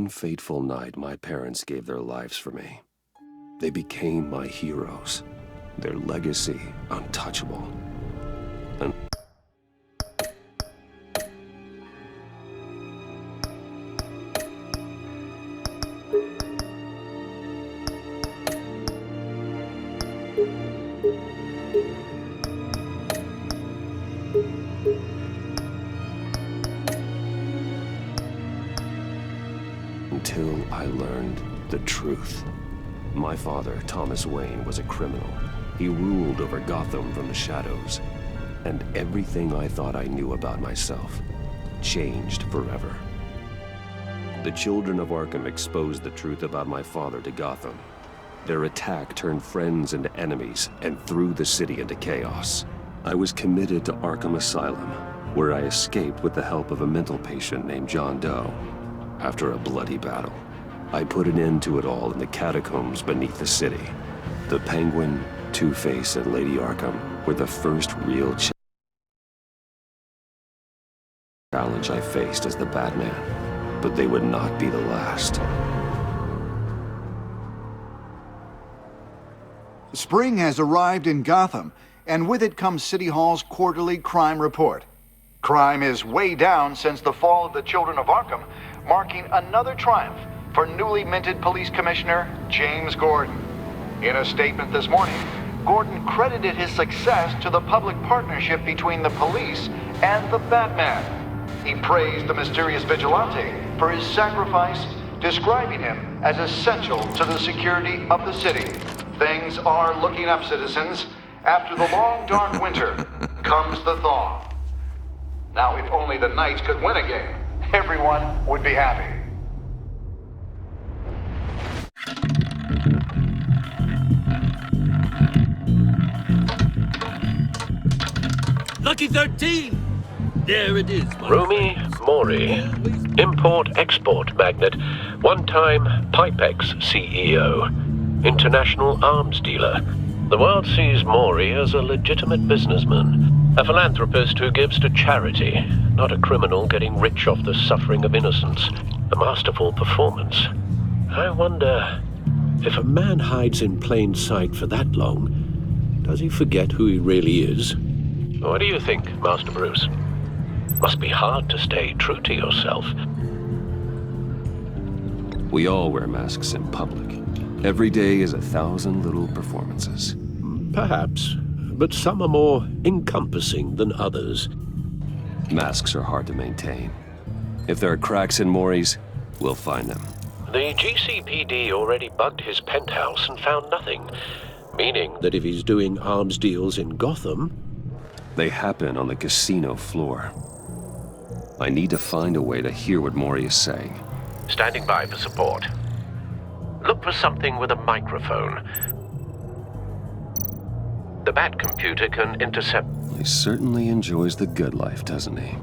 one fateful night, my parents gave their lives for me. They became my heroes, their legacy untouchable. And until I learned the truth. My father, Thomas Wayne, was a criminal. He ruled over Gotham from the shadows. And everything I thought I knew about myself changed forever. The children of Arkham exposed the truth about my father to Gotham. Their attack turned friends into enemies and threw the city into chaos. I was committed to Arkham Asylum, where I escaped with the help of a mental patient named John Doe. After a bloody battle, I put an end to it all in the catacombs beneath the city. The Penguin, Two-Face, and Lady Arkham were the first real challenge I faced as the Batman, but they would not be the last. Spring has arrived in Gotham, and with it comes City Hall's quarterly crime report. Crime is way down since the fall of the Children of Arkham, marking another triumph for newly minted Police Commissioner James Gordon. In a statement this morning, Gordon credited his success to the public partnership between the police and the Batman. He praised the mysterious vigilante for his sacrifice, describing him as essential to the security of the city. Things are looking up, citizens. After the long, dark winter comes the thaw. Now, if only the Knights could win a game, everyone would be happy. Lucky 13! There it is. Rumi Mori, import-export magnate, one-time Pipex CEO, international arms dealer. The world sees Mori as a legitimate businessman, a philanthropist who gives to charity, not a criminal getting rich off the suffering of innocence. A masterful performance. I wonder, if a man hides in plain sight for that long, does he forget who he really is? What do you think, Master Bruce? Must be hard to stay true to yourself. We all wear masks in public. Every day is 1,000 little performances. Perhaps, but some are more encompassing than others. Masks are hard to maintain. If there are cracks in Mori's, we'll find them. The GCPD already bugged his penthouse and found nothing, meaning that if he's doing arms deals in Gotham... They happen on the casino floor. I need to find a way to hear what Mori is saying. Standing by for support. Look for something with a microphone. The Bat computer can intercept... He certainly enjoys the good life, doesn't he?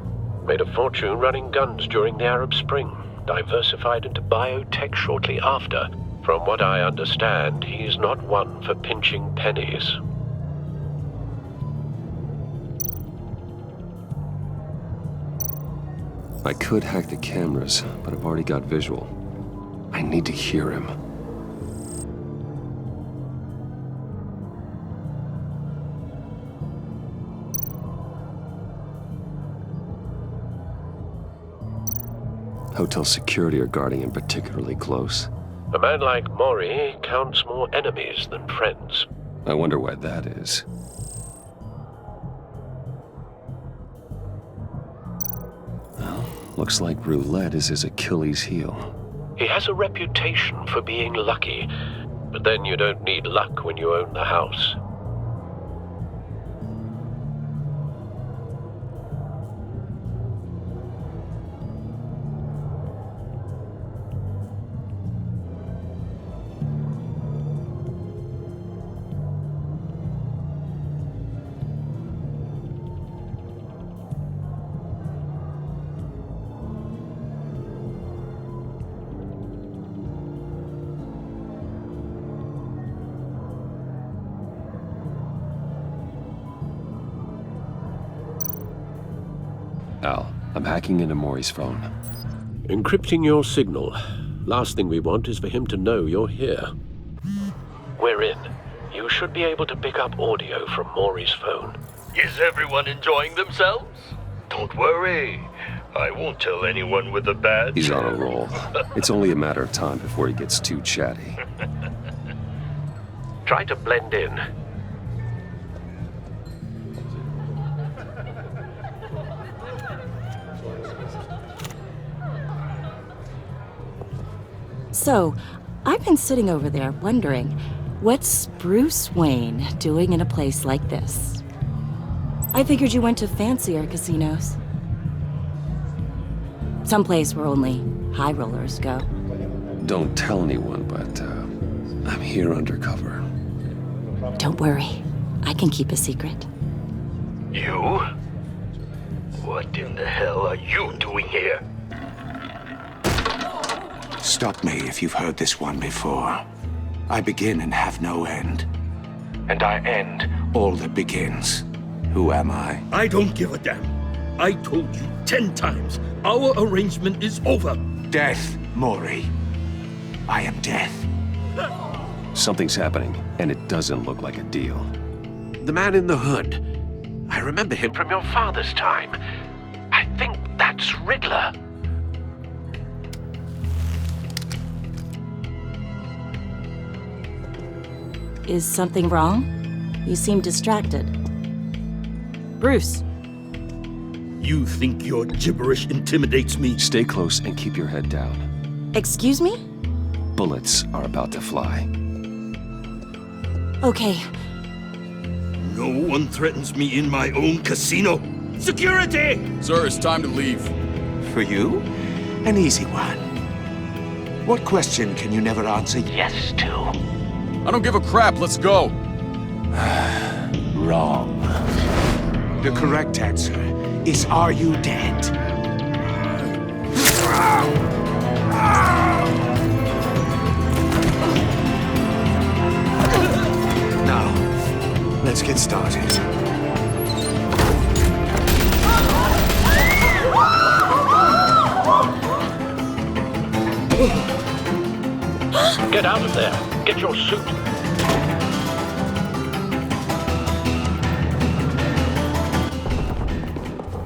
Made a fortune running guns during the Arab Spring. Diversified into biotech shortly after. From what I understand, he's not one for pinching pennies. I could hack the cameras, but I've already got visual. I need to hear him. Hotel security are guarding him particularly close. A man like Mori counts more enemies than friends. I wonder why that is. Well, looks like roulette is his Achilles heel. He has a reputation for being lucky, but then you don't need luck when you own the house. Al, I'm hacking into Mori's phone. Encrypting your signal. Last thing we want is for him to know you're here. We're in. You should be able to pick up audio from Maury's phone. Is everyone enjoying themselves? Don't worry. I won't tell anyone with a badge. He's on a roll. It's only a matter of time before he gets too chatty. Try to blend in. So, I've been sitting over there wondering, what's Bruce Wayne doing in a place like this? I figured you went to fancier casinos. Someplace where only high rollers go. Don't tell anyone, but I'm here undercover. Don't worry, I can keep a secret. You? What in the hell are you doing here? Stop me if you've heard this one before. I begin and have no end. And I end all that begins. Who am I? I don't give a damn. I told you 10 times. Our arrangement is over. Death, Maury. I am death. Something's happening, and it doesn't look like a deal. The man in the hood. I remember him from your father's time. I think that's Riddler. Is something wrong? You seem distracted. Bruce. You think your gibberish intimidates me? Stay close and keep your head down. Excuse me? Bullets are about to fly. Okay. No one threatens me in my own casino. Security! Sir, it's time to leave. For you? An easy one. What question can you never answer yes to? I don't give a crap, let's go. Wrong. The correct answer is, are you dead? Now, let's get started. Get out of there. Get your suit.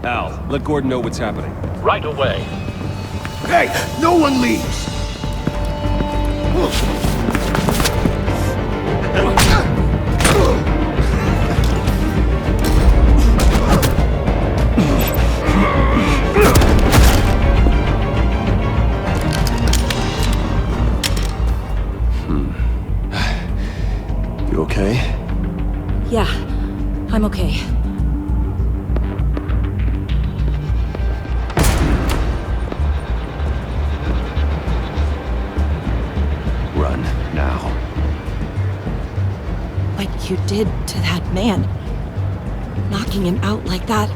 Al, let Gordon know what's happening. Right away. Hey, no one leaves! You okay? Yeah, I'm okay. Run, now. What you did to that man, knocking him out like that,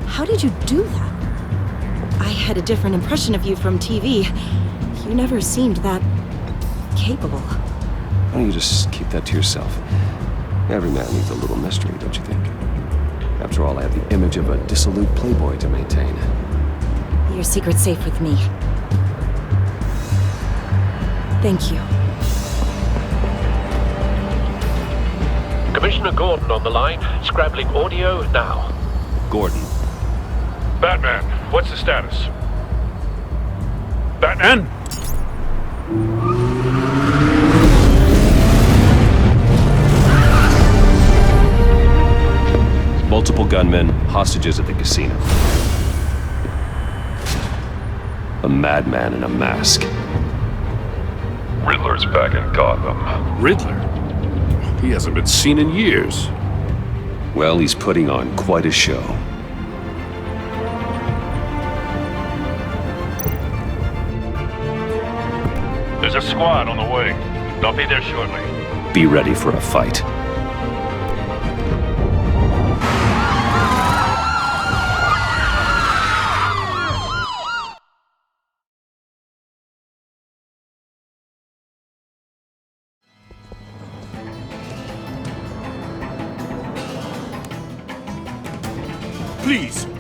how did you do that? I had a different impression of you from TV. You never seemed that capable. Why don't you just keep that to yourself? Every man needs a little mystery, don't you think? After all, I have the image of a dissolute playboy to maintain. Your secret's safe with me. Thank you. Commissioner Gordon on the line, scrabbling audio now. Gordon. Batman, what's the status? Batman? Multiple gunmen, hostages at the casino. A madman in a mask. Riddler's back in Gotham. Riddler? He hasn't been seen in years. Well, he's putting on quite a show. There's a squad on the way. They'll be there shortly. Be ready for a fight.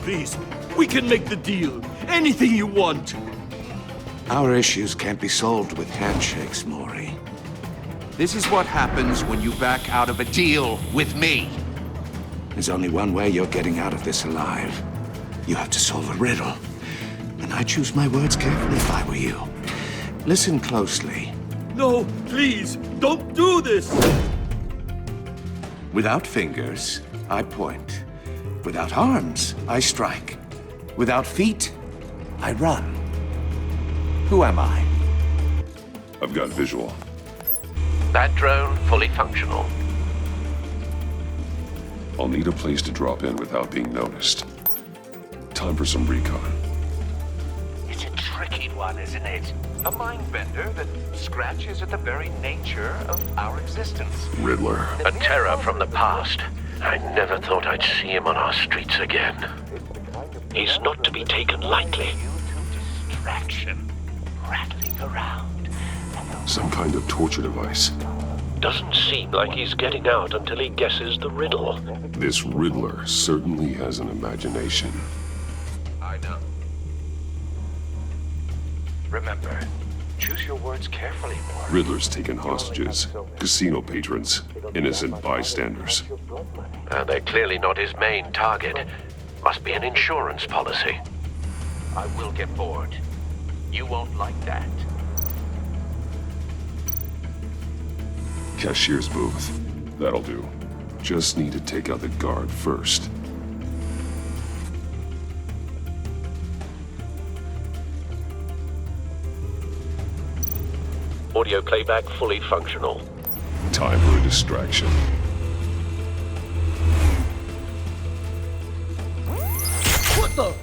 Please, we can make the deal. Anything you want. Our issues can't be solved with handshakes, Maury. This is what happens when you back out of a deal with me. There's only one way you're getting out of this alive. You have to solve a riddle. And I choose my words carefully if I were you. Listen closely. No, please, don't do this! Without fingers, I point. Without arms, I strike. Without feet, I run. Who am I? I've got visual. That drone fully functional. I'll need a place to drop in without being noticed. Time for some recon. It's a tricky one, isn't it? A mind bender that scratches at the very nature of our existence. Riddler. A terror from the past. I never thought I'd see him on our streets again. He's not to be taken lightly. Distraction. Rattling around. Some kind of torture device. Doesn't seem like he's getting out until he guesses the riddle. This Riddler certainly has an imagination. I know. Remember, choose your words carefully, Maury. Riddler's taken hostages, casino patrons, innocent bystanders. They're clearly not his main target. Must be an insurance policy. I will get bored. You won't like that. Cashier's booth. That'll do. Just need to take out the guard first. Audio playback fully functional. Time for a distraction. What the?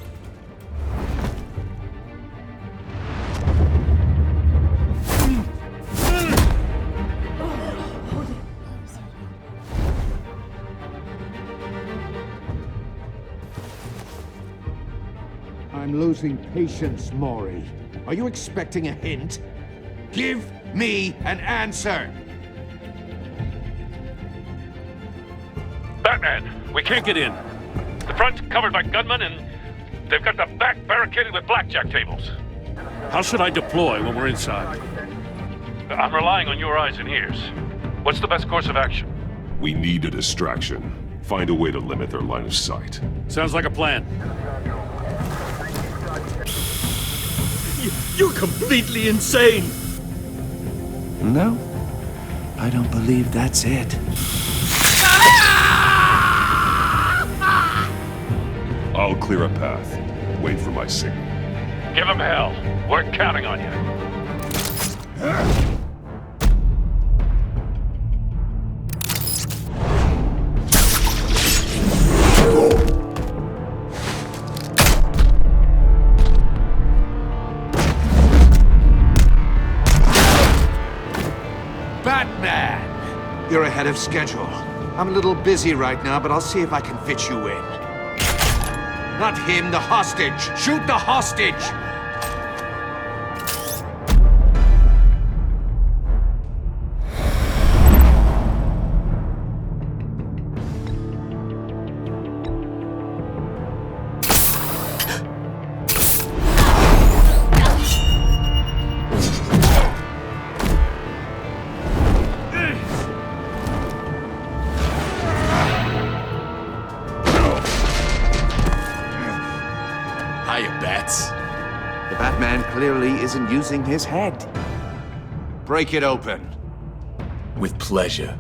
I'm losing patience, Maury. Are you expecting a hint? Give me an answer! Batman, we can't get in. The front's covered by gunmen, and they've got the back barricaded with blackjack tables. How should I deploy when we're inside? I'm relying on your eyes and ears. What's the best course of action? We need a distraction. Find a way to limit their line of sight. Sounds like a plan. You're completely insane! No, I don't believe that's it. I'll clear a path. Wait for my signal. Give him hell. We're counting on you. Batman! You're ahead of schedule. I'm a little busy right now, but I'll see if I can fit you in. Not him, the hostage! Shoot the hostage! Hiya, Bats. The Batman clearly isn't using his head. Break it open. With pleasure.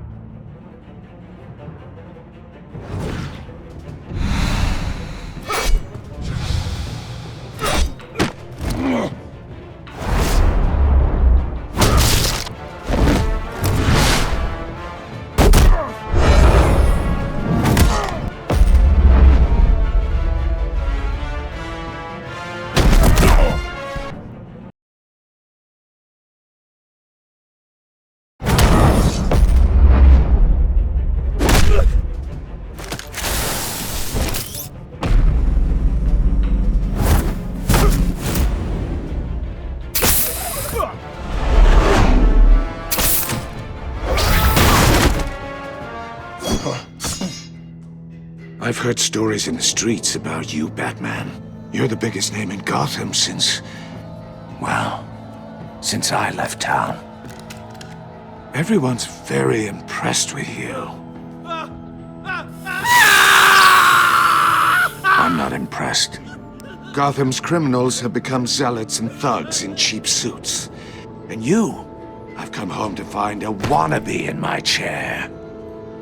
I've heard stories in the streets about you, Batman. You're the biggest name in Gotham since, well, since I left town. Everyone's very impressed with you. I'm not impressed. Gotham's criminals have become zealots and thugs in cheap suits. And you, I've come home to find a wannabe in my chair.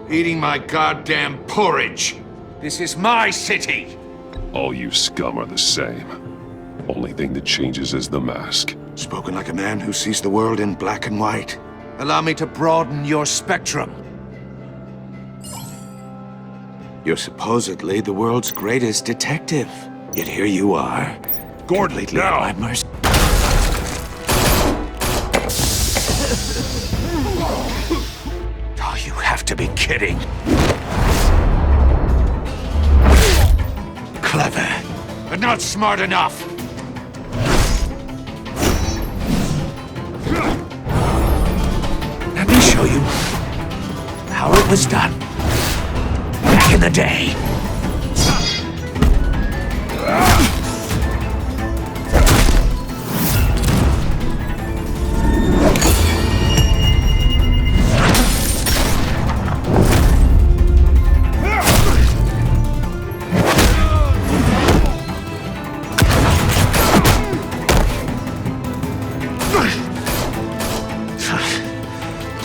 Eating my goddamn porridge. This is my city! All you scum are the same. Only thing that changes is the mask. Spoken like a man who sees the world in black and white. Allow me to broaden your spectrum. You're supposedly the world's greatest detective. Yet here you are. Gordon, completely now! at my mercy. Oh, you have to be kidding. Clever, but not smart enough. Let me show you how it was done back in the day.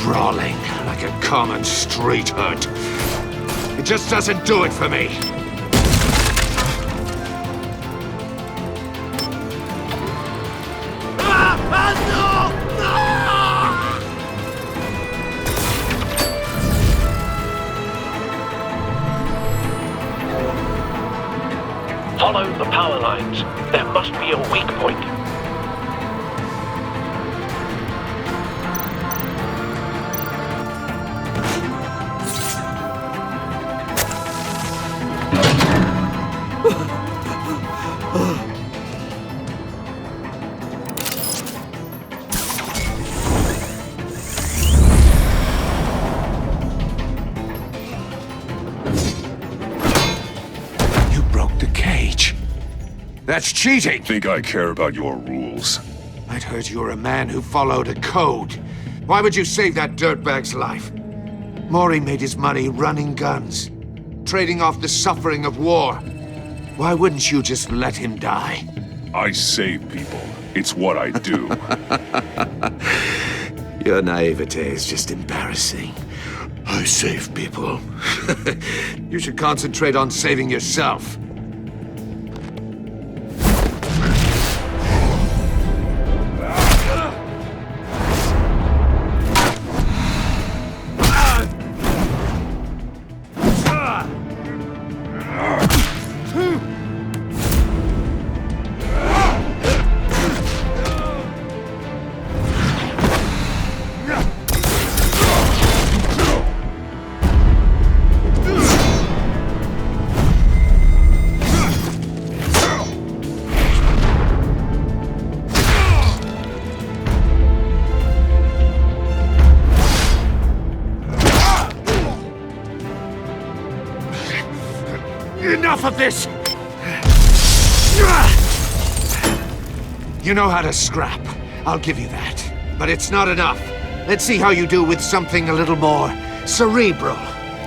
Brawling like a common street hood. It just doesn't do it for me. Follow the power lines. There must be a weak point. That's cheating! Think I care about your rules? I'd heard you were a man who followed a code. Why would you save that dirtbag's life? Mori made his money running guns, trading off the suffering of war. Why wouldn't you just let him die? I save people. It's what I do. Your naivete is just embarrassing. I save people. You should concentrate on saving yourself. Enough of this! You know how to scrap. I'll give you that. But it's not enough. Let's see how you do with something a little more cerebral.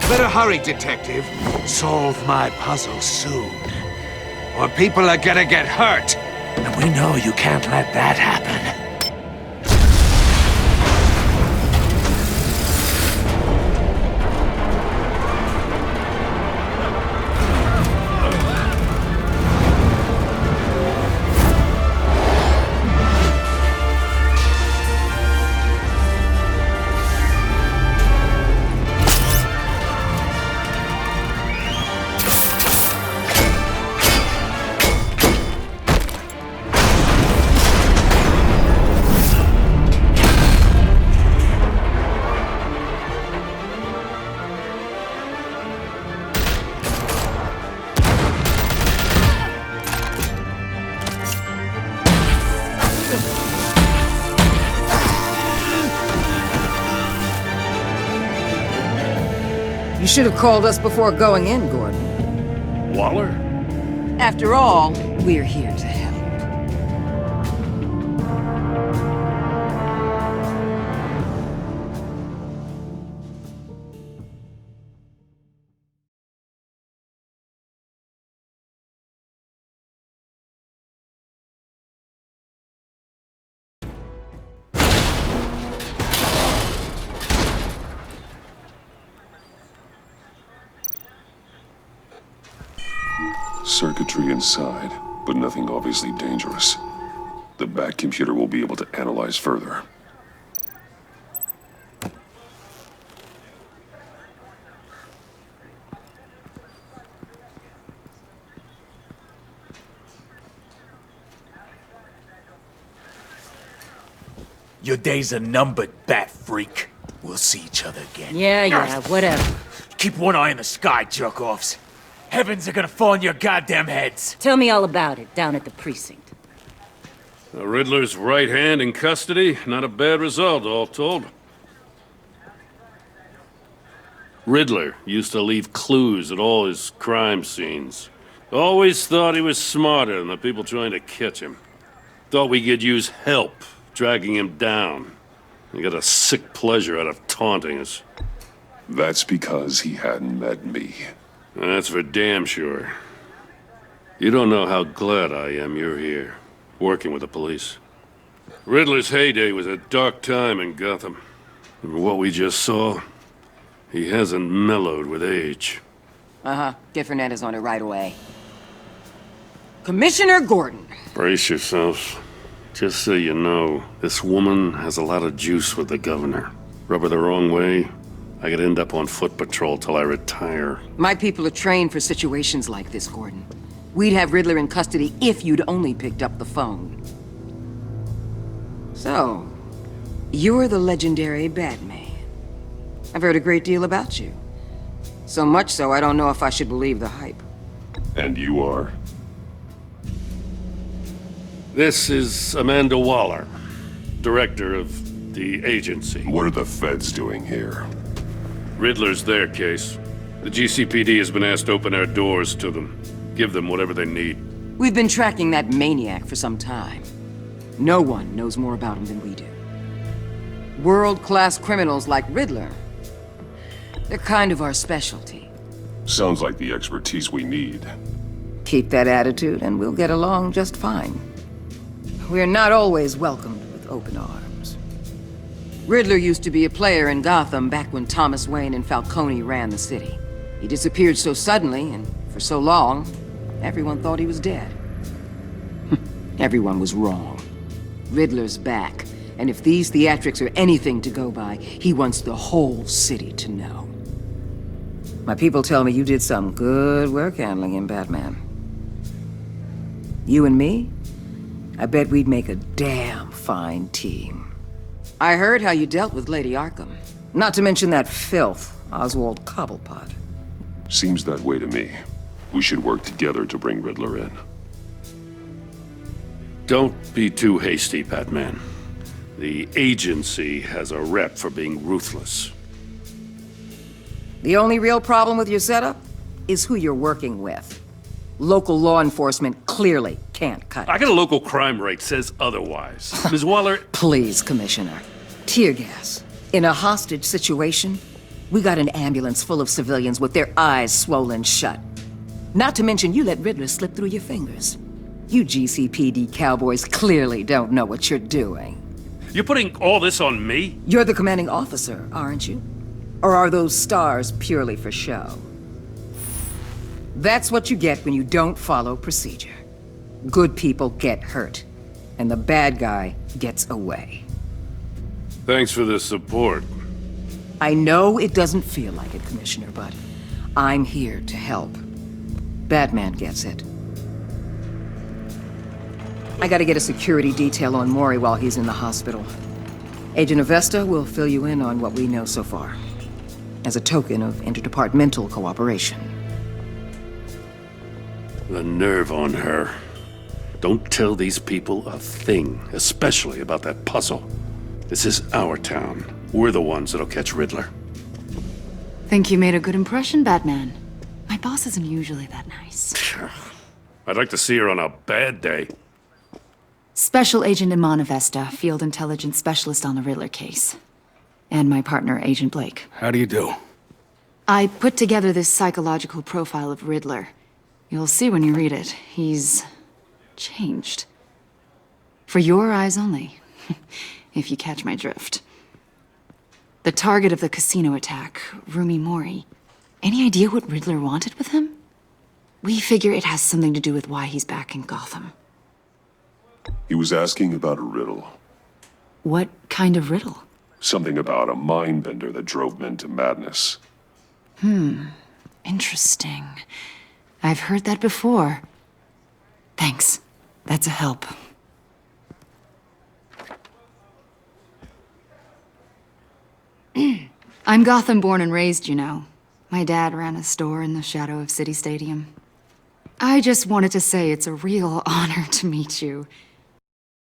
Better hurry, detective. Solve my puzzle soon. Or people are gonna get hurt. And we know you can't let that happen. You should have called us before going in, Gordon. Waller? After all, we're here to help. Circuitry inside, but nothing obviously dangerous. The back computer will be able to analyze further. Your days are numbered, bat freak. We'll see each other again. Yeah, whatever. Keep one eye in the sky, jerk-offs. Heavens are gonna fall on your goddamn heads. Tell me all about it down at the precinct. The Riddler's right hand in custody. Not a bad result, all told. Riddler used to leave clues at all his crime scenes. Always thought he was smarter than the people trying to catch him. Thought we could use help dragging him down. He got a sick pleasure out of taunting us. That's because he hadn't met me. That's for damn sure. You don't know how glad I am you're here, working with the police. Riddler's heyday was a dark time in Gotham. And what we just saw, he hasn't mellowed with age. Get Fernandez on it right away. Commissioner Gordon. Brace yourselves. Just so you know, this woman has a lot of juice with the governor. Rub her the wrong way, I could end up on foot patrol till I retire. My people are trained for situations like this, Gordon. We'd have Riddler in custody if you'd only picked up the phone. So, you're the legendary Batman. I've heard a great deal about you. So much so, I don't know if I should believe the hype. And you are? This is Amanda Waller, director of the agency. What are the feds doing here? Riddler's their case. The GCPD has been asked to open our doors to them. Give them whatever they need. We've been tracking that maniac for some time. No one knows more about him than we do. World-class criminals like Riddler. They're kind of our specialty. Sounds like the expertise we need. Keep that attitude and we'll get along just fine. We're not always welcomed with open arms. Riddler used to be a player in Gotham back when Thomas Wayne and Falcone ran the city. He disappeared so suddenly and for so long, everyone thought he was dead. Everyone was wrong. Riddler's back, and if these theatrics are anything to go by, he wants the whole city to know. My people tell me you did some good work handling him, Batman. You and me? I bet we'd make a damn fine team. I heard how you dealt with Lady Arkham. Not to mention that filth, Oswald Cobblepot. Seems that way to me. We should work together to bring Riddler in. Don't be too hasty, Batman. The agency has a rep for being ruthless. The only real problem with your setup is who you're working with. Local law enforcement clearly can't cut it. I got a local crime rate says otherwise. Ms. Waller... Please, Commissioner. Tear gas. In a hostage situation, we got an ambulance full of civilians with their eyes swollen shut. Not to mention you let Riddler slip through your fingers. You GCPD cowboys clearly don't know what you're doing. You're putting all this on me? You're the commanding officer, aren't you? Or are those stars purely for show? That's what you get when you don't follow procedure. Good people get hurt, and the bad guy gets away. Thanks for the support. I know it doesn't feel like it, Commissioner, but I'm here to help. Batman gets it. I gotta get a security detail on Mori while he's in the hospital. Agent Avesta will fill you in on what we know so far, as a token of interdepartmental cooperation. The nerve on her. Don't tell these people a thing, especially about that puzzle. This is our town. We're the ones that'll catch Riddler. Think you made a good impression, Batman? My boss isn't usually that nice. I'd like to see her on a bad day. Special Agent Iman Avesta, Field Intelligence Specialist on the Riddler case. And my partner, Agent Blake. How do you do? I put together this psychological profile of Riddler. You'll see when you read it. He's changed. For your eyes only, if you catch my drift. The target of the casino attack, Rumi Mori. Any idea what Riddler wanted with him? We figure it has something to do with why he's back in Gotham. He was asking about a riddle. What kind of riddle? Something about a mind bender that drove men to madness. Interesting. I've heard that before. Thanks. That's a help. I'm Gotham born and raised, you know. My dad ran a store in the shadow of City Stadium. I just wanted to say it's a real honor to meet you.